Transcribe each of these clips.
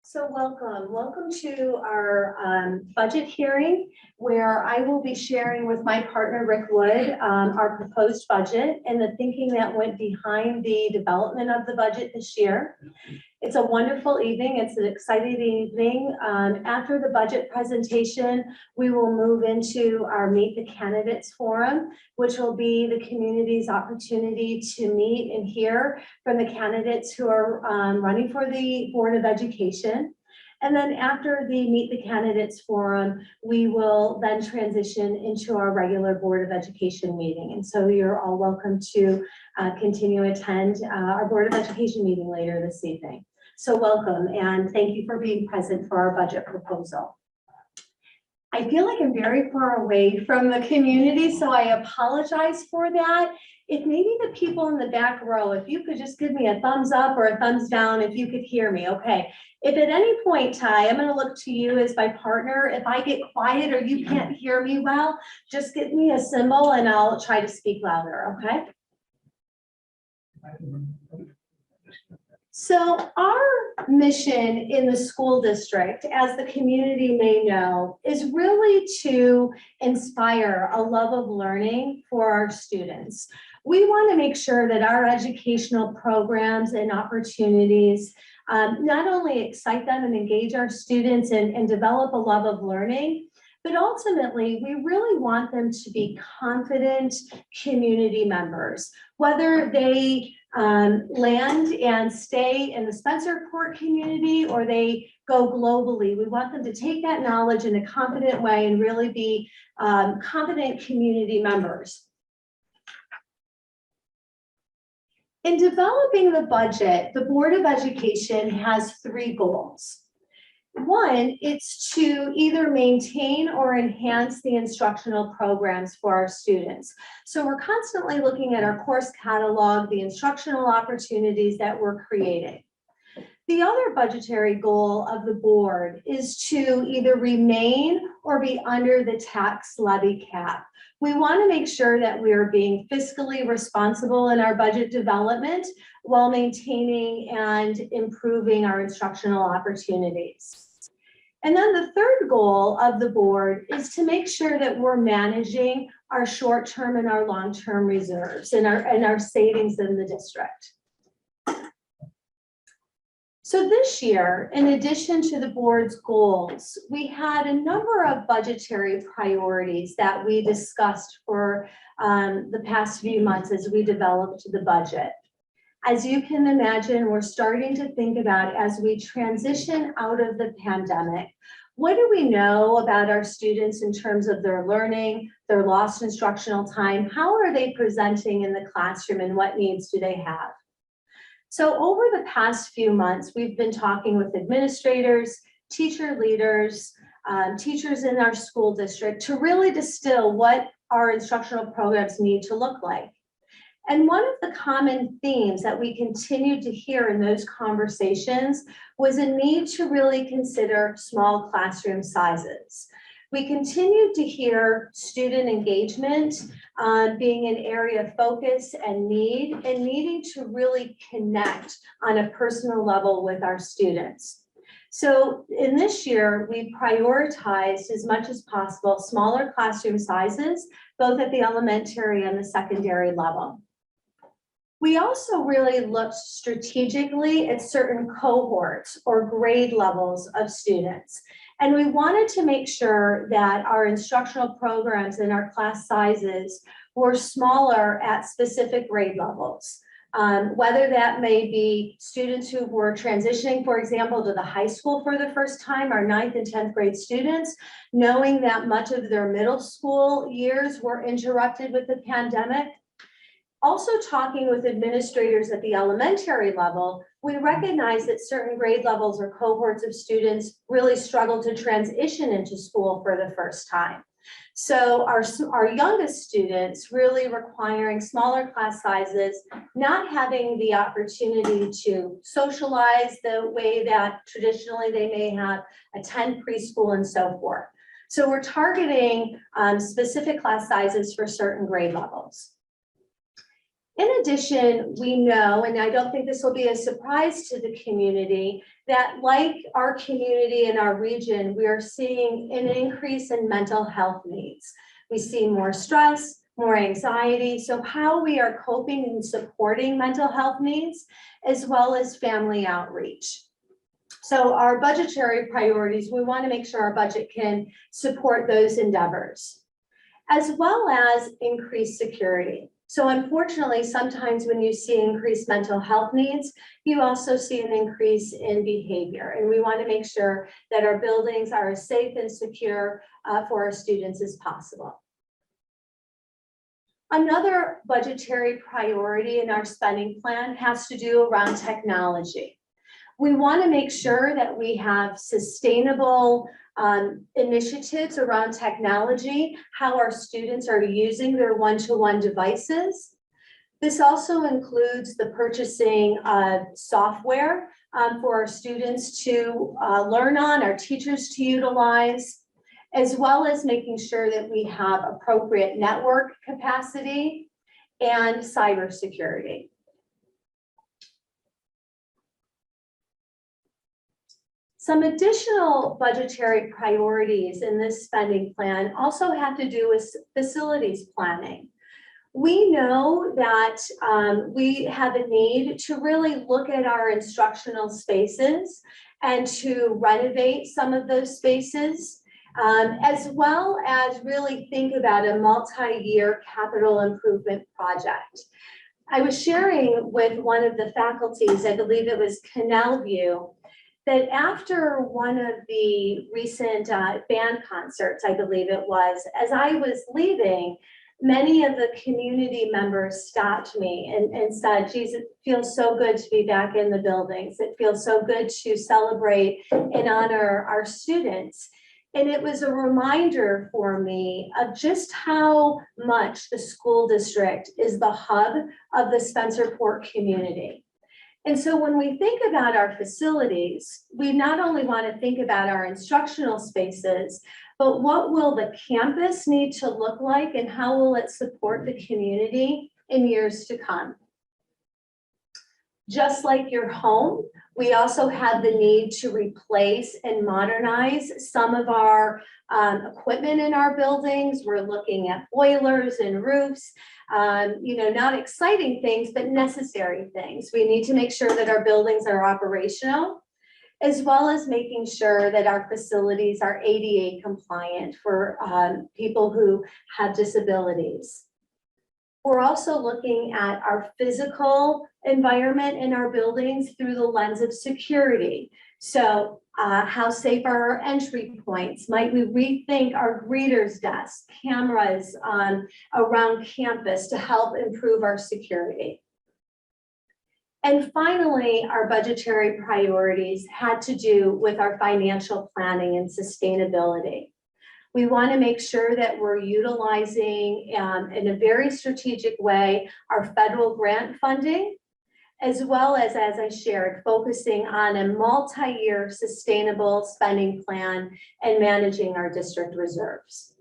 So welcome to our budget hearing, where I will be sharing with my partner Rick Wood our proposed budget and the thinking that went behind the development of the budget this year. It's a wonderful evening. It's an exciting evening. After the budget presentation, we will move into our Meet the Candidates Forum, which will be the community's opportunity to meet and hear from the candidates who are running for the Board of Education. And then after the Meet the Candidates Forum, we will then transition into our regular Board of Education meeting. And so you're all welcome to continue to attend our Board of Education meeting later this evening. So welcome, and thank you for being present for our budget proposal. I feel like I'm very far away from the community, so I apologize for that. If maybe the people in the back row, if you could just give me a thumbs up or a thumbs down if you could hear me, okay. If at any point, Ty, I'm gonna look to you as my partner. If I get quiet or you can't hear me well, just give me a symbol and I'll try to speak louder, okay? So our mission in the school district, as the community may know, is really to inspire a love of learning for our students. We want to make sure that our educational programs and opportunities not only excite them and engage our students and develop a love of learning, but ultimately, we really want them to be confident community members, whether they land and stay in the Spencerport community or they go globally. We want them to take that knowledge in a confident way and really be confident community members. In developing the budget, the Board of Education has three goals. One, it's to either maintain or enhance the instructional programs for our students. So we're constantly looking at our course catalog, the instructional opportunities that we're creating. The other budgetary goal of the board is to either remain or be under the tax levy cap. We want to make sure that we are being fiscally responsible in our budget development while maintaining and improving our instructional opportunities. And then the third goal of the board is to make sure that we're managing our short-term and our long-term reserves and our savings in the district. So this year, in addition to the board's goals, we had a number of budgetary priorities that we discussed for the past few months as we developed the budget. As you can imagine, we're starting to think about, as we transition out of the pandemic, what do we know about our students in terms of their learning, their lost instructional time? How are they presenting in the classroom and what needs do they have? So over the past few months, we've been talking with administrators, teacher leaders, teachers in our school district to really distill what our instructional programs need to look like. And one of the common themes that we continued to hear in those conversations was a need to really consider small classroom sizes. We continued to hear student engagement being an area of focus and need, and needing to really connect on a personal level with our students. So in this year, we prioritized as much as possible smaller classroom sizes, both at the elementary and the secondary level. We also really looked strategically at certain cohorts or grade levels of students. And we wanted to make sure that our instructional programs and our class sizes were smaller at specific grade levels. Whether that may be students who were transitioning, for example, to the high school for the first time, our 9th and 10th grade students, knowing that much of their middle school years were interrupted with the pandemic. Also talking with administrators at the elementary level, we recognize that certain grade levels or cohorts of students really struggle to transition into school for the first time. So our youngest students really requiring smaller class sizes, not having the opportunity to socialize the way that traditionally they may have, attend preschool and so forth. So we're targeting specific class sizes for certain grade levels. In addition, we know, and I don't think this will be a surprise to the community, that like our community and our region, we are seeing an increase in mental health needs. We see more stress, more anxiety. So how we are coping and supporting mental health needs, as well as family outreach. So our budgetary priorities, we want to make sure our budget can support those endeavors, as well as increased security. So unfortunately, sometimes when you see increased mental health needs, you also see an increase in behavior. And we want to make sure that our buildings are as safe and secure for our students as possible. Another budgetary priority in our spending plan has to do around technology. We want to make sure that we have sustainable initiatives around technology, how our students are using their one-to-one devices. This also includes the purchasing of software for our students to learn on, our teachers to utilize, as well as making sure that we have appropriate network capacity and cybersecurity. Some additional budgetary priorities in this spending plan also have to do with facilities planning. We know that we have a need to really look at our instructional spaces and to renovate some of those spaces, as well as really think about a multi-year capital improvement project. I was sharing with one of the faculties, I believe it was Canal View, that after one of the recent band concerts, I believe it was, as I was leaving, many of the community members stopped me and said, geez, it feels so good to be back in the buildings. It feels so good to celebrate and honor our students. And it was a reminder for me of just how much the school district is the hub of the Spencerport community. And so when we think about our facilities, we not only want to think about our instructional spaces, but what will the campus need to look like and how will it support the community in years to come? Just like your home, we also have the need to replace and modernize some of our equipment in our buildings. We're looking at boilers and roofs. Not exciting things, but necessary things. We need to make sure that our buildings are operational, as well as making sure that our facilities are ADA compliant for people who have disabilities. We're also looking at our physical environment in our buildings through the lens of security. So how safe are our entry points? Might we rethink our greeters desk, cameras around campus to help improve our security? And finally, our budgetary priorities had to do with our financial planning and sustainability. We want to make sure that we're utilizing in a very strategic way our federal grant funding, as well as I shared, focusing on a multi-year sustainable spending plan and managing our district reserves.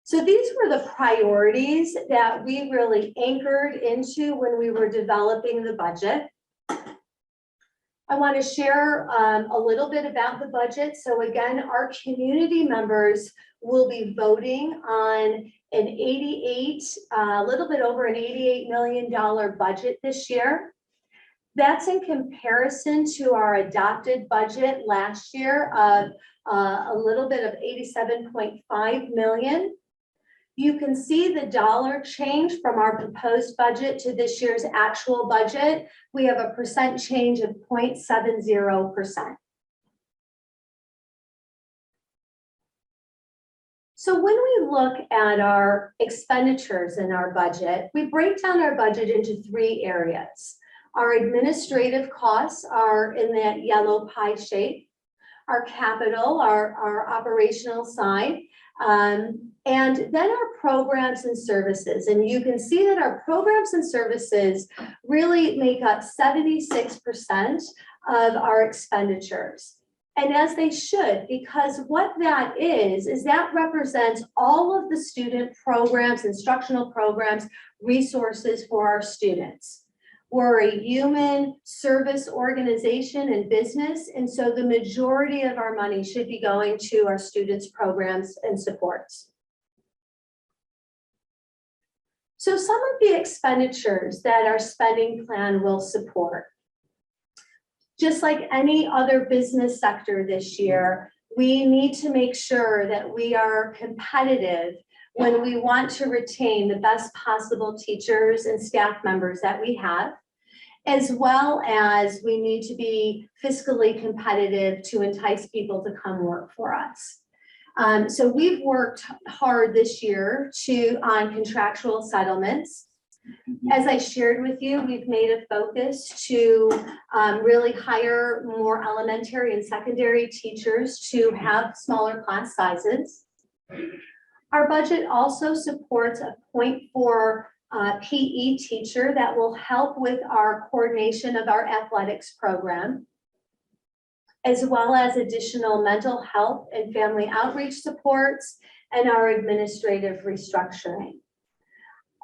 So these were the priorities that we really anchored into when we were developing the budget. I want to share a little bit about the budget. So again, our community members will be voting on an a little bit over an $88 million budget this year. That's in comparison to our adopted budget last year of a little bit of $87.5 million. You can see the dollar change from our proposed budget to this year's actual budget. We have a percent change of 0.70%. So when we look at our expenditures in our budget, we break down our budget into three areas. Our administrative costs are in that yellow pie shape. Our capital, our operational side, and then our programs and services. And you can see that our programs and services really make up 76% of our expenditures. And as they should, because what that is that represents all of the student programs, instructional programs, resources for our students. We're a human service organization and business, and so the majority of our money should be going to our students' programs and supports. So some of the expenditures that our spending plan will support. Just like any other business sector this year, we need to make sure that we are competitive when we want to retain the best possible teachers and staff members that we have, as well as we need to be fiscally competitive to entice people to come work for us. So we've worked hard this year on contractual settlements. As I shared with you, we've made a focus to really hire more elementary and secondary teachers to have smaller class sizes. Our budget also supports a 0.4 PE teacher that will help with our coordination of our athletics program, as well as additional mental health and family outreach supports and our administrative restructuring.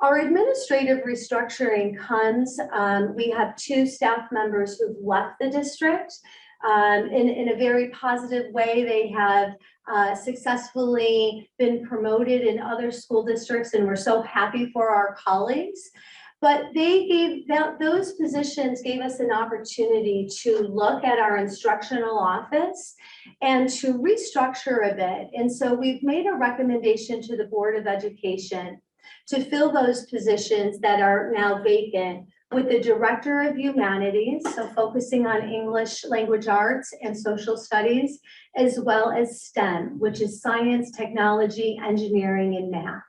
Our administrative restructuring comes, we have 2 staff members who've left the district. In a very positive way, they have successfully been promoted in other school districts, and we're so happy for our colleagues. But those positions gave us an opportunity to look at our instructional office and to restructure a bit. And so we've made a recommendation to the Board of Education to fill those positions that are now vacant with the Director of Humanities, so focusing on English language arts and social studies, as well as STEM, which is science, technology, engineering, and math.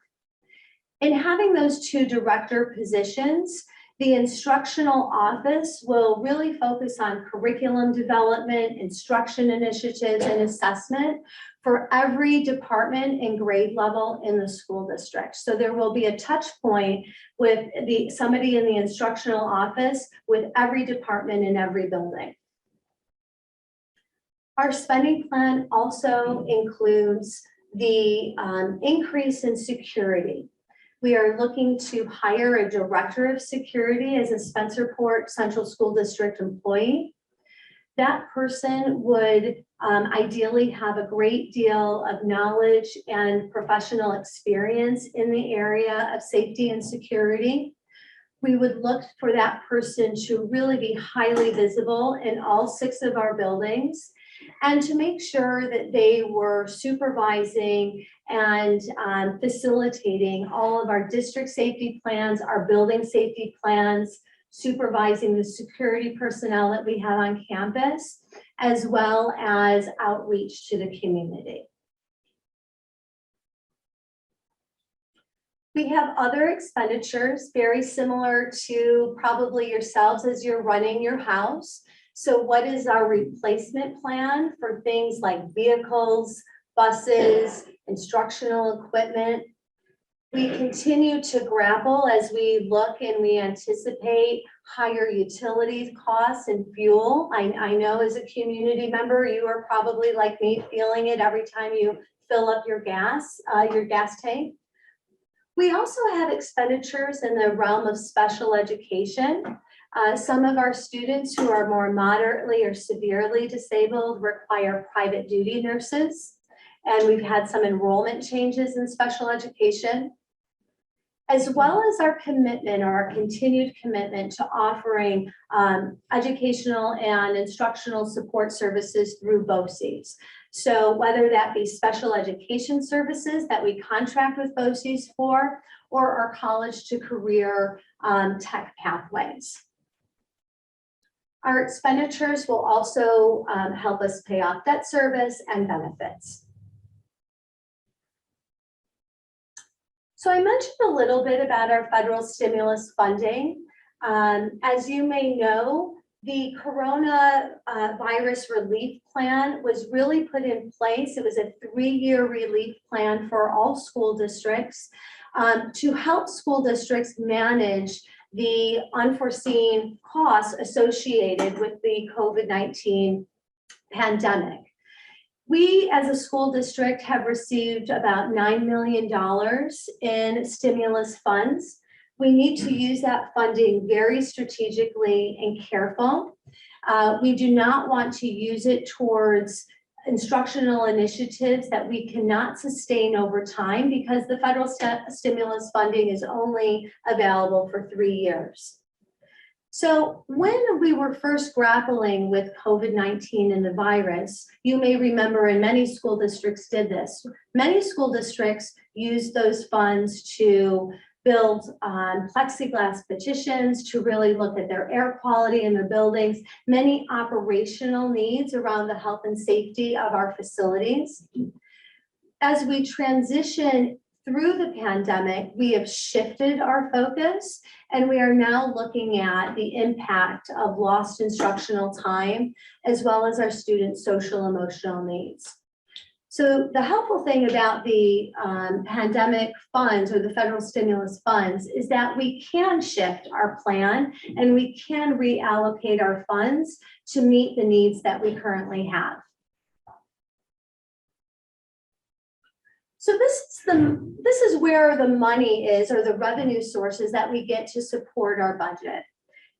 In having those 2 director positions, the instructional office will really focus on curriculum development, instruction initiatives, and assessment for every department and grade level in the school district. So there will be a touch point with somebody in the instructional office with every department in every building. Our spending plan also includes the increase in security. We are looking to hire a director of security as a Spencerport Central School District employee. That person would ideally have a great deal of knowledge and professional experience in the area of safety and security. We would look for that person to really be highly visible in all 6 of our buildings, and to make sure that they were supervising and facilitating all of our district safety plans, our building safety plans, supervising the security personnel that we have on campus, as well as outreach to the community. We have other expenditures very similar to probably yourselves as you're running your house. So what is our replacement plan for things like vehicles, buses, instructional equipment? We continue to grapple as we look and we anticipate higher utilities costs and fuel. I know as a community member, you are probably like me feeling it every time you fill up your gas tank. We also have expenditures in the realm of special education. Some of our students who are more moderately or severely disabled require private duty nurses, and we've had some enrollment changes in special education, as well as our commitment or our continued commitment to offering educational and instructional support services through BOCES. So whether that be special education services that we contract with BOCES for, or our college to career tech pathways. Our expenditures will also help us pay off debt service and benefits. So I mentioned a little bit about our federal stimulus funding. As you may know, the coronavirus relief plan was really put in place. It was a 3-year relief plan for all school districts to help school districts manage the unforeseen costs associated with the COVID-19 pandemic. We, as a school district, have received about $9 million in stimulus funds. We need to use that funding very strategically and careful. We do not want to use it towards instructional initiatives that we cannot sustain over time because the federal stimulus funding is only available for 3 years. So when we were first grappling with COVID-19 and the virus, you may remember, and many school districts did this. Many school districts used those funds to build plexiglass petitions, to really look at their air quality in their buildings, many operational needs around the health and safety of our facilities. As we transition through the pandemic, we have shifted our focus, and we are now looking at the impact of lost instructional time, as well as our students' social emotional needs. So the helpful thing about the pandemic funds or the federal stimulus funds is that we can shift our plan and we can reallocate our funds to meet the needs that we currently have. So this is where the money is, or the revenue sources that we get to support our budget.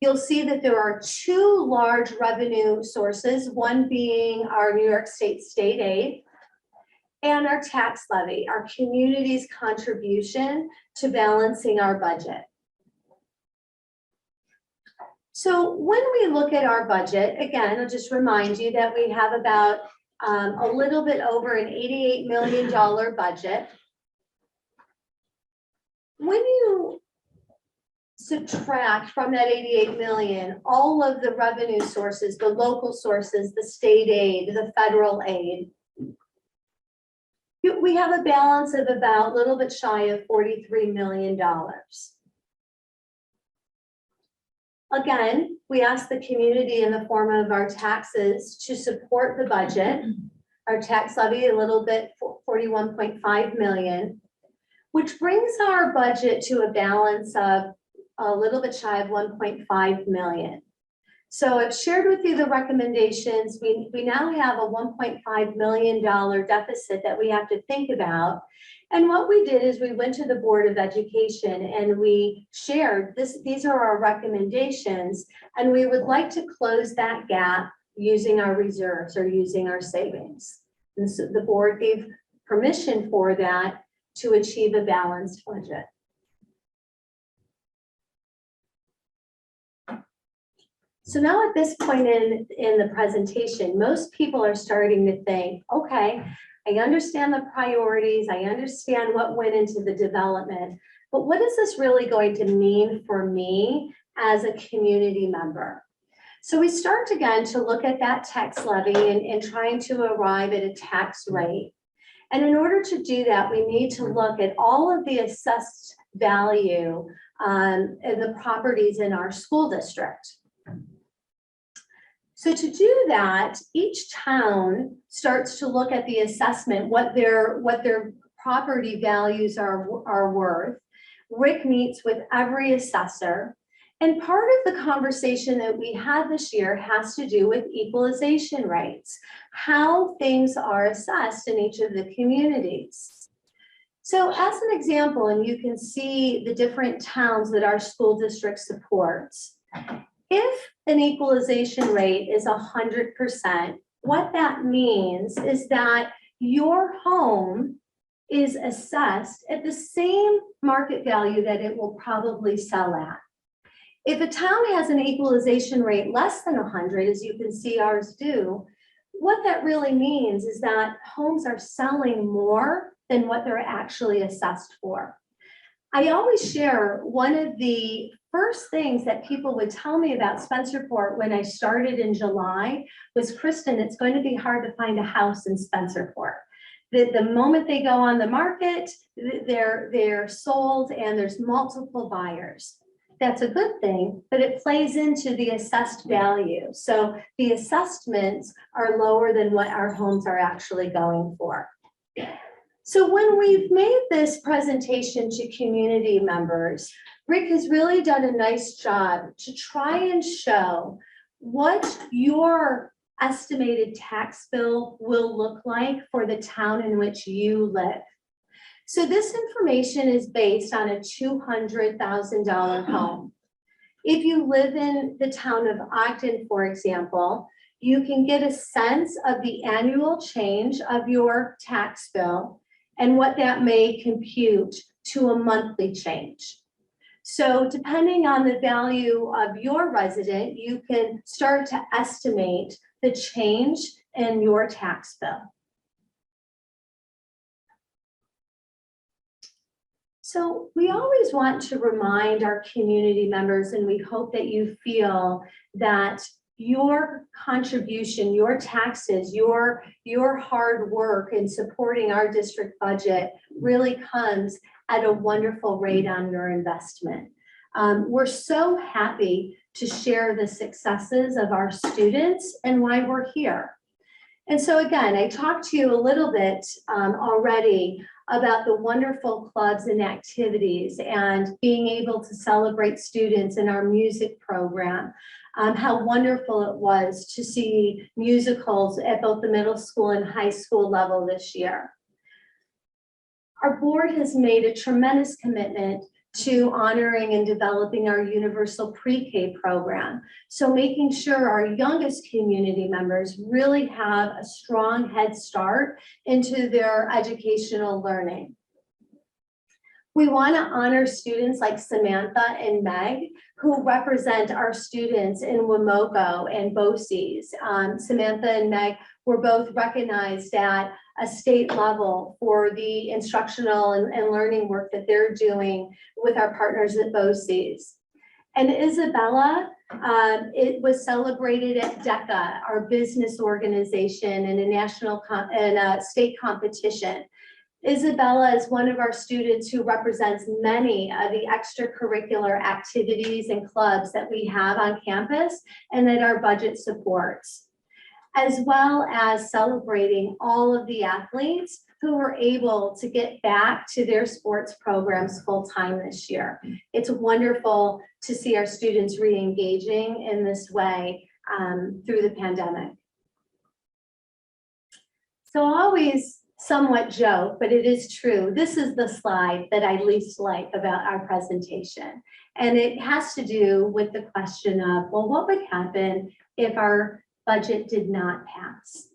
You'll see that there are 2 large revenue sources, one being our New York State state aid and our tax levy, our community's contribution to balancing our budget. So when we look at our budget, again, I'll just remind you that we have about a little bit over an $88 million budget. When you subtract from that 88 million all of the revenue sources, the local sources, the state aid, the federal aid, we have a balance of about a little bit shy of $43 million. Again, we ask the community in the form of our taxes to support the budget. Our tax levy a little bit, 41.5 million, which brings our budget to a balance of a little bit shy of 1.5 million. So I've shared with you the recommendations. We now have a $1.5 million deficit that we have to think about. And what we did is we went to the Board of Education and we shared these are our recommendations, and we would like to close that gap using our reserves or using our savings. And so the board gave permission for that to achieve a balanced budget. So now at this point in the presentation, most people are starting to think, okay, I understand the priorities, I understand what went into the development, but what is this really going to mean for me as a community member? So we start again to look at that tax levy and trying to arrive at a tax rate. And in order to do that, we need to look at all of the assessed value and the properties in our school district. So to do that, each town starts to look at the assessment, what their property values are worth. Rick meets with every assessor. And part of the conversation that we had this year has to do with equalization rates, how things are assessed in each of the communities. So as an example, and you can see the different towns that our school district supports, if an equalization rate is 100%, what that means is that your home is assessed at the same market value that it will probably sell at. If a town has an equalization rate less than 100, as you can see ours do, what that really means is that homes are selling more than what they're actually assessed for. I always share one of the first things that people would tell me about Spencerport when I started in July was, Kristin, it's going to be hard to find a house in Spencerport. The moment they go on the market, they're sold and there's multiple buyers. That's a good thing, but it plays into the assessed value. So the assessments are lower than what our homes are actually going for. So when we've made this presentation to community members, Rick has really done a nice job to try and show what your estimated tax bill will look like for the town in which you live. So this information is based on a $200,000 home. If you live in the town of Ogden, for example, you can get a sense of the annual change of your tax bill and what that may compute to a monthly change. So depending on the value of your resident, you can start to estimate the change in your tax bill. So we always want to remind our community members, and we hope that you feel that your contribution, your taxes, your hard work in supporting our district budget really comes at a wonderful rate on your investment. We're so happy to share the successes of our students and why we're here. And so again, I talked to you a little bit already about the wonderful clubs and activities and being able to celebrate students in our music program. How wonderful it was to see musicals at both the middle school and high school level this year. Our board has made a tremendous commitment to honoring and developing our universal pre-K program. So making sure our youngest community members really have a strong head start into their educational learning. We want to honor students like Samantha and Meg, who represent our students in Wamoco and BOCES. Samantha and Meg were both recognized at a state level for the instructional and learning work that they're doing with our partners at BOCES. And Isabella, it was celebrated at DECA, our business organization, in a national and a state competition. Isabella is one of our students who represents many of the extracurricular activities and clubs that we have on campus and that our budget supports, as well as celebrating all of the athletes who were able to get back to their sports programs full-time this year. It's wonderful to see our students re-engaging in this way through the pandemic. So I always somewhat joke, but it is true. This is the slide that I least like about our presentation. And it has to do with the question of, well, what would happen if our budget did not pass?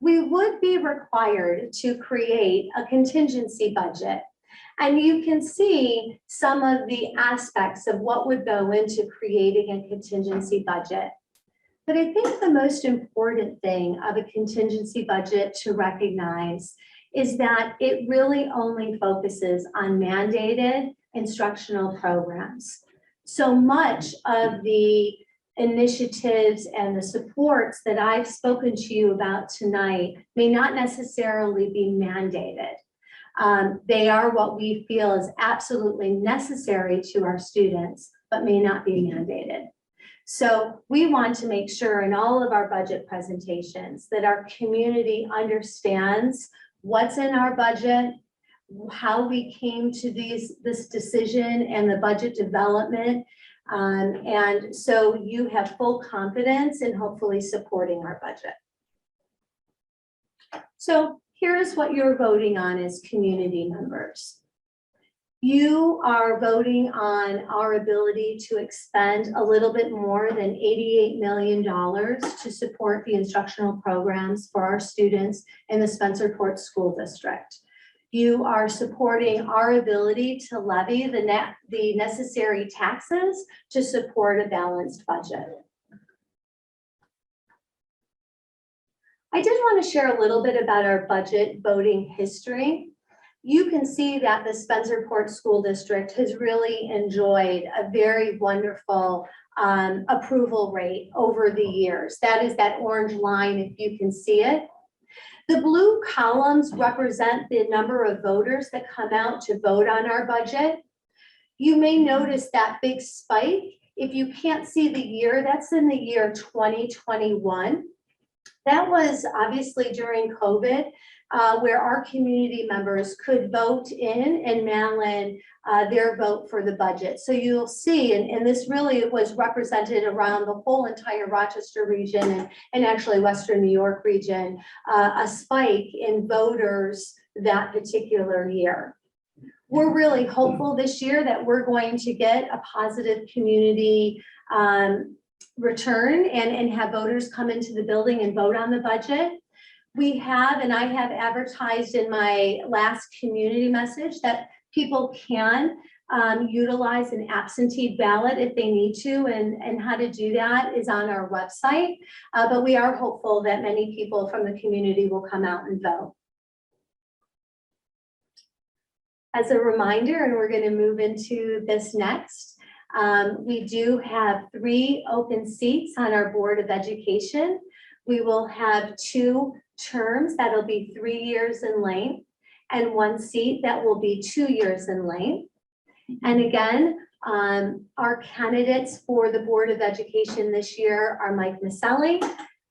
We would be required to create a contingency budget. And you can see some of the aspects of what would go into creating a contingency budget. But I think the most important thing of a contingency budget to recognize is that it really only focuses on mandated instructional programs. So much of the initiatives and the supports that I've spoken to you about tonight may not necessarily be mandated. They are what we feel is absolutely necessary to our students, but may not be mandated. So we want to make sure in all of our budget presentations that our community understands what's in our budget, how we came to this decision and the budget development. And so you have full confidence in hopefully supporting our budget. So here's what you're voting on as community members. You are voting on our ability to expend a little bit more than $88 million to support the instructional programs for our students in the Spencerport School District. You are supporting our ability to levy the necessary taxes to support a balanced budget. I did want to share a little bit about our budget voting history. You can see that the Spencerport School District has really enjoyed a very wonderful approval rate over the years. That is that orange line, if you can see it. The blue columns represent the number of voters that come out to vote on our budget. You may notice that big spike. If you can't see the year, that's in the year 2021. That was obviously during COVID, where our community members could vote in and mail in their vote for the budget. So you'll see, and this really was represented around the whole entire Rochester region and actually Western New York region, a spike in voters that particular year. we're really hopeful this year that we're going to get a positive community return and have voters come into the building and vote on the budget. We have, and I have advertised in my last community message that people can utilize an absentee ballot if they need to, and how to do that is on our website. But we are hopeful that many people from the community will come out and vote. As a reminder, and we're going to move into this next, we do have 3 open seats on our Board of Education. We will have 2 terms that'll be 3 years in length, and 1 seat that will be 2 years in length. And again, our candidates for the Board of Education this year are Mike Maselli,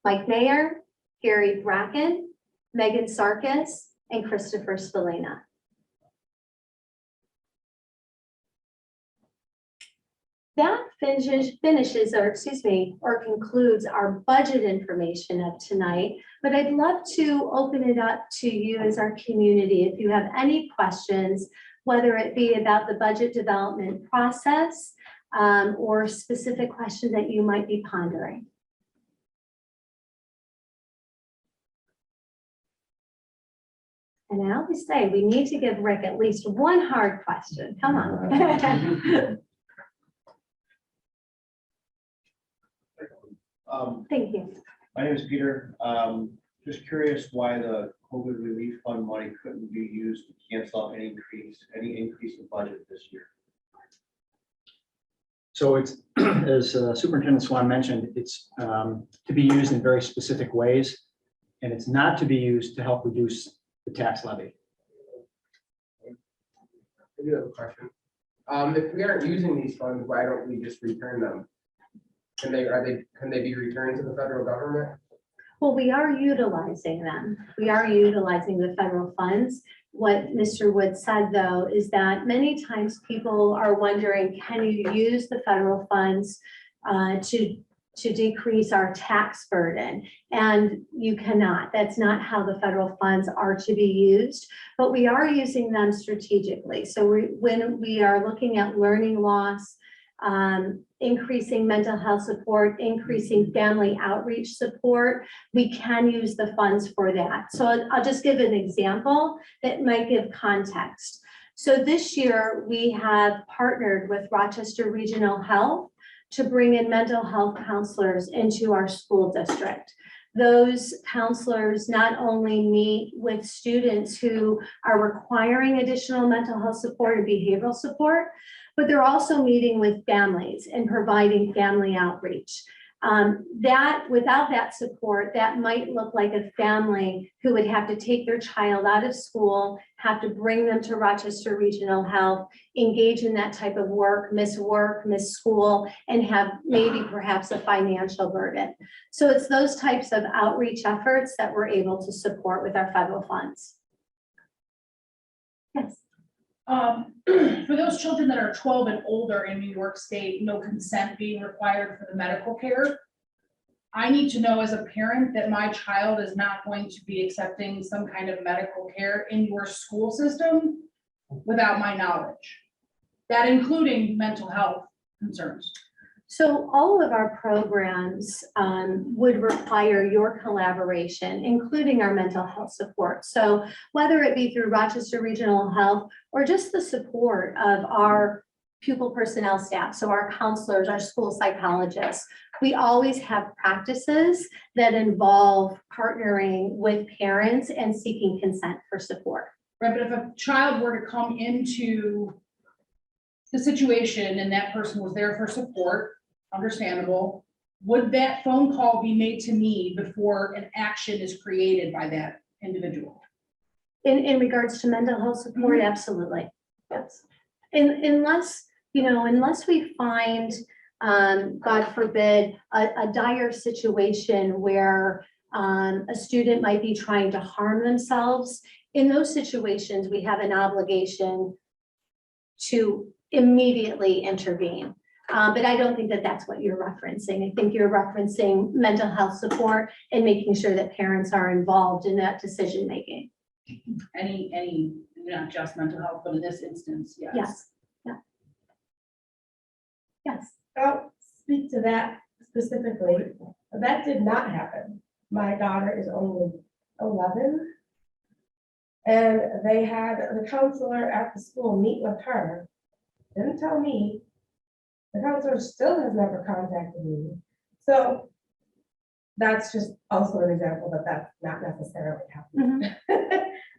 Mike Mayer, Gary Bracken, Megan Sarkis, and Christopher Spallina. That finishes, or concludes our budget information of tonight, but I'd love to open it up to you as our community. If you have any questions, whether it be about the budget development process or specific questions that you might be pondering. And I always say, we need to give Rick at least 1 hard question. Come on. Thank you. My name is Peter. Just curious why the COVID relief fund money couldn't be used to cancel out any increase in budget this year. So it's, as Superintendent Swann mentioned, it's to be used in very specific ways, and it's not to be used to help reduce the tax levy. I do have a question. If we aren't using these funds, why don't we just return them? Can they be returned to the federal government? Well, we are utilizing them. We are utilizing the federal funds. What Mr. Wood said, though, is that many times people are wondering, can you use the federal funds to decrease our tax burden? And you cannot. That's not how the federal funds are to be used, but we are using them strategically. So when we are looking at learning loss, increasing mental health support, increasing family outreach support, we can use the funds for that. So I'll just give an example that might give context. So this year we have partnered with Rochester Regional Health to bring in mental health counselors into our school district. Those counselors not only meet with students who are requiring additional mental health support and behavioral support, but they're also meeting with families and providing family outreach. Without that support, that might look like a family who would have to take their child out of school, have to bring them to Rochester Regional Health, engage in that type of work, miss school, and have maybe perhaps a financial burden. So it's those types of outreach efforts that we're able to support with our federal funds. Yes. For those children that are 12 and older in New York State, no consent being required for the medical care, I need to know as a parent that my child is not going to be accepting some kind of medical care in your school system without my knowledge. That including mental health concerns. So all of our programs would require your collaboration, including our mental health support. So whether it be through Rochester Regional Health or just the support of our pupil personnel staff, so our counselors, our school psychologists, we always have practices that involve partnering with parents and seeking consent for support. Right, but if a child were to come into the situation and that person was there for support, understandable, would that phone call be made to me before an action is created by that individual? In regards to mental health support, absolutely, yes. Unless we find, God forbid, a dire situation where a student might be trying to harm themselves, in those situations, we have an obligation to immediately intervene. But I don't think that that's what you're referencing. I think you're referencing mental health support and making sure that parents are involved in that decision making. Any not just mental health, but in this instance, yes. Yes, yeah. Yes, I'll speak to that specifically. That did not happen. My daughter is only 11. And they had the counselor at the school meet with her. Didn't tell me. The counselor still has never contacted me. So that's just also an example that that's not necessarily happening.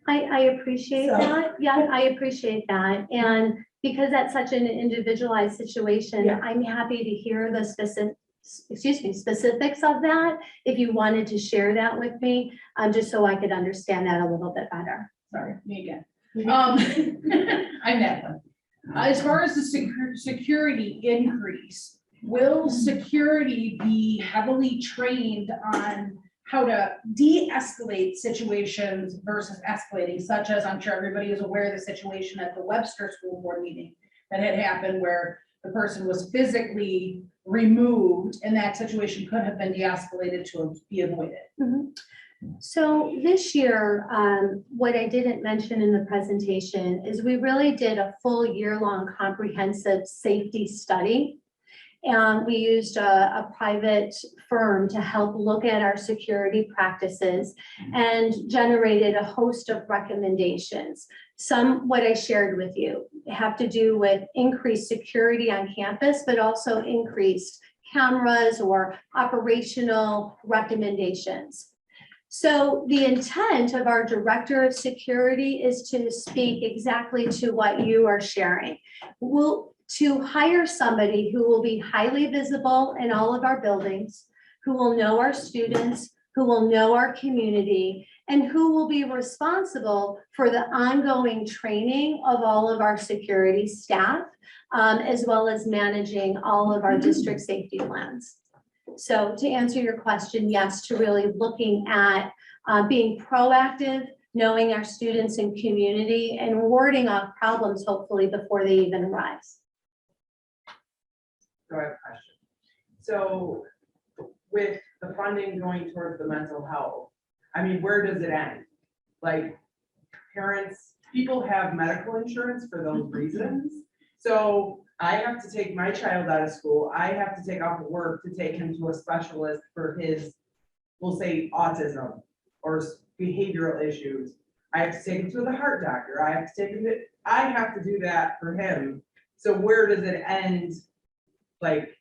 I appreciate So- that. Yeah, I appreciate that. And because that's such an individualized situation, Yeah. I'm happy to hear the specifics of that. If you wanted to share that with me, just so I could understand that a little bit better. Sorry, me again. Mhm. I'm that one. As far as the security increase, will security be heavily trained on how to de-escalate situations versus escalating, such as I'm sure everybody is aware of the situation at the Webster School Board meeting that had happened where the person was physically removed and that situation could have been de-escalated to be avoided. So this year, what I didn't mention in the presentation is we really did a full year-long comprehensive safety study. And we used a private firm to help look at our security practices and generated a host of recommendations. Some, what I shared with you, have to do with increased security on campus, but also increased cameras or operational recommendations. So the intent of our director of security is to speak exactly to what you are sharing. To hire somebody who will be highly visible in all of our buildings, who will know our students, who will know our community, and who will be responsible for the ongoing training of all of our security staff, as well as managing all of our district safety plans. So to answer your question, yes, to really looking at being proactive, knowing our students and community, and warding off problems hopefully before they even arise. So I have a question. So with the funding going towards the mental health, I mean, where does it end? Like parents, people have medical insurance for those reasons. So I have to take my child out of school. I have to take off of work to take him to a specialist for his, we'll say autism or behavioral issues. I have to take him to the heart doctor. I have to take him to, I have to do that for him. So where does it end? Like,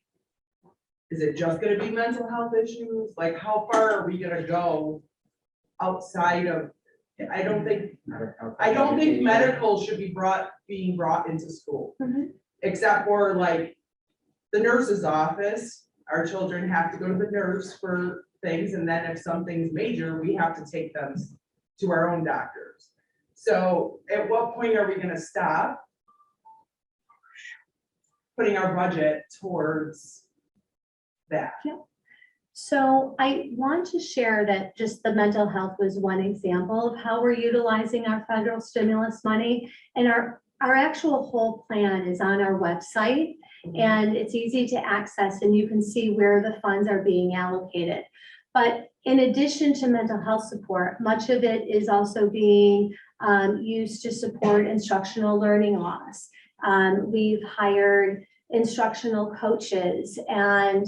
is it just gonna be mental health issues? Like, how far are we gonna go outside of, I don't think medical should be being brought into school. Except for like the nurse's office, our children have to go to the nurse for things. And then if something's major, we have to take them to our own doctors. So at what point are we gonna stop putting our budget towards that? So I want to share that just the mental health was one example of how we're utilizing our federal stimulus money. And our actual whole plan is on our website and it's easy to access and you can see where the funds are being allocated. But in addition to mental health support, much of it is also being used to support instructional learning loss. We've hired instructional coaches and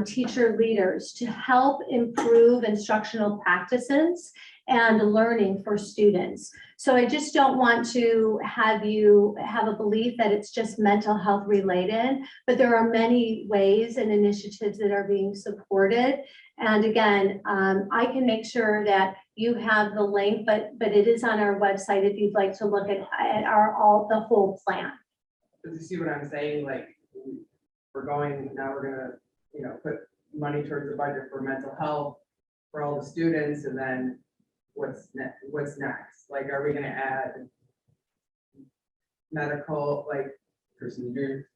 teacher leaders to help improve instructional practices and learning for students. So I just don't want to have you have a belief that it's just mental health related, but there are many ways and initiatives that are being supported. And again, I can make sure that you have the link, but it is on our website if you'd like to look at the whole plan. Does you see what I'm saying? Like, we're going, now we're gonna, put money towards the budget for mental health for all the students, and then what's next? Like, are we gonna add medical, like, Procedure.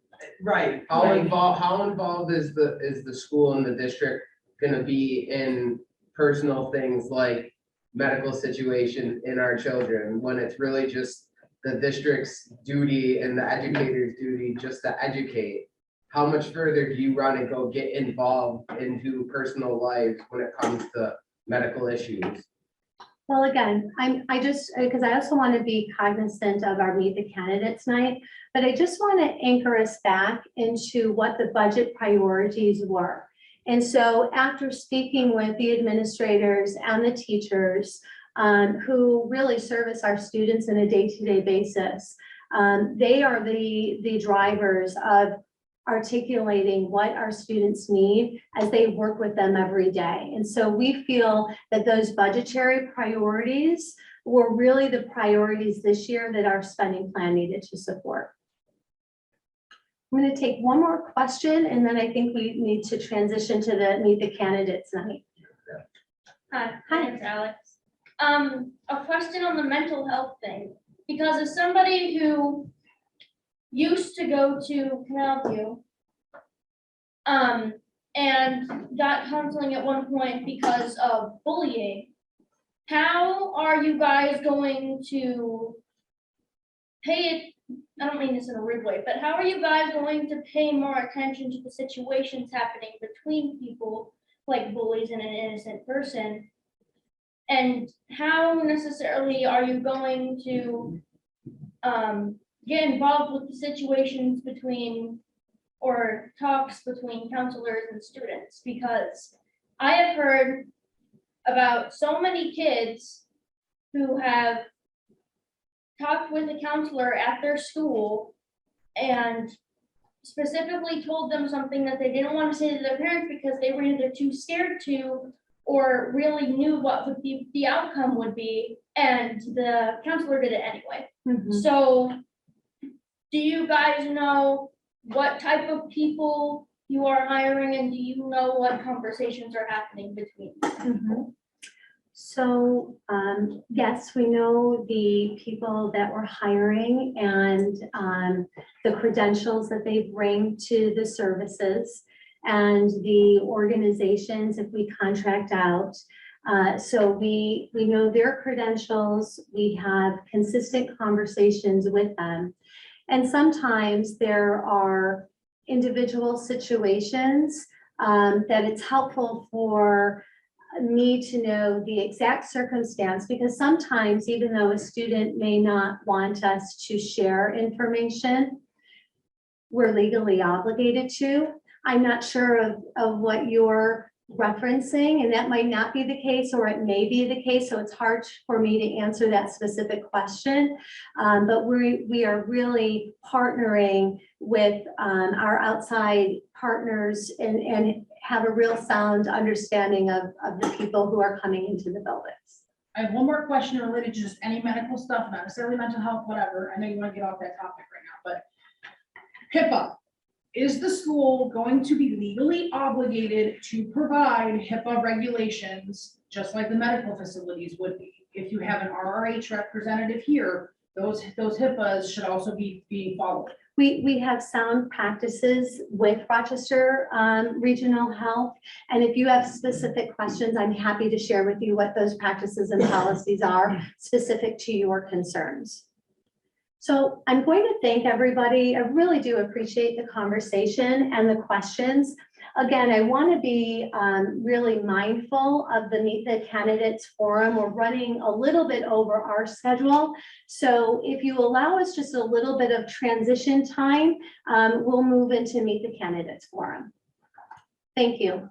right? How like- involved is the school and the district gonna be in personal things like medical situation in our children, when it's really just the district's duty and the educator's duty just to educate? How much further do you want to go get involved into personal life when it comes to medical issues? Well, again, I just, because I also want to be cognizant of our Meet the Candidates night, but I just want to anchor us back into what the budget priorities were. And so after speaking with the administrators and the teachers who really service our students on a day-to-day basis, they are the drivers of articulating what our students need as they work with them every day. And so we feel that those budgetary priorities were really the priorities this year that our spending plan needed to support. I'm going to take one more question, and then I think we need to transition to the Meet the Candidates night. Hi, my name's Alex. A question on the mental health thing, because as somebody who used to go to Canal View, and got counseling at one point because of bullying, how are you guys going to pay it? I don't mean this in a rude way, but how are you guys going to pay more attention to the situations happening between people like bullies and an innocent person? And how necessarily are you going to get involved with the situations between, or talks between counselors and students? Because I have heard about so many kids who have talked with a counselor at their school and specifically told them something that they didn't want to say to their parents because they were either too scared to or really knew what would be the outcome would be, and the counselor did it anyway. So do you guys know what type of people you are hiring, and do you know what conversations are happening between them? So yes, we know the people that we're hiring and the credentials that they bring to the services and the organizations if we contract out. So we know their credentials, we have consistent conversations with them. And sometimes there are individual situations that it's helpful for me to know the exact circumstance, because sometimes even though a student may not want us to share information, we're legally obligated to. I'm not sure of what you're referencing, and that might not be the case, or it may be the case, so it's hard for me to answer that specific question. But we are really partnering with our outside partners and have a real sound understanding of the people who are coming into the buildings. I have one more question related to just any medical stuff, not necessarily mental health, whatever. I know you want to get off that topic right now, but HIPAA. Is the school going to be legally obligated to provide HIPAA regulations, just like the medical facilities would be? If you have an RRH representative here, those HIPAAs should also be being followed. We have sound practices with Rochester Regional Health. And if you have specific questions, I'm happy to share with you what those practices and policies are specific to your concerns. So I'm going to thank everybody. I really do appreciate the conversation and the questions. Again, I want to be really mindful of the Meet the Candidates Forum. We're running a little bit over our schedule. So if you allow us just a little bit of transition time, we'll move into Meet the Candidates Forum. Thank you.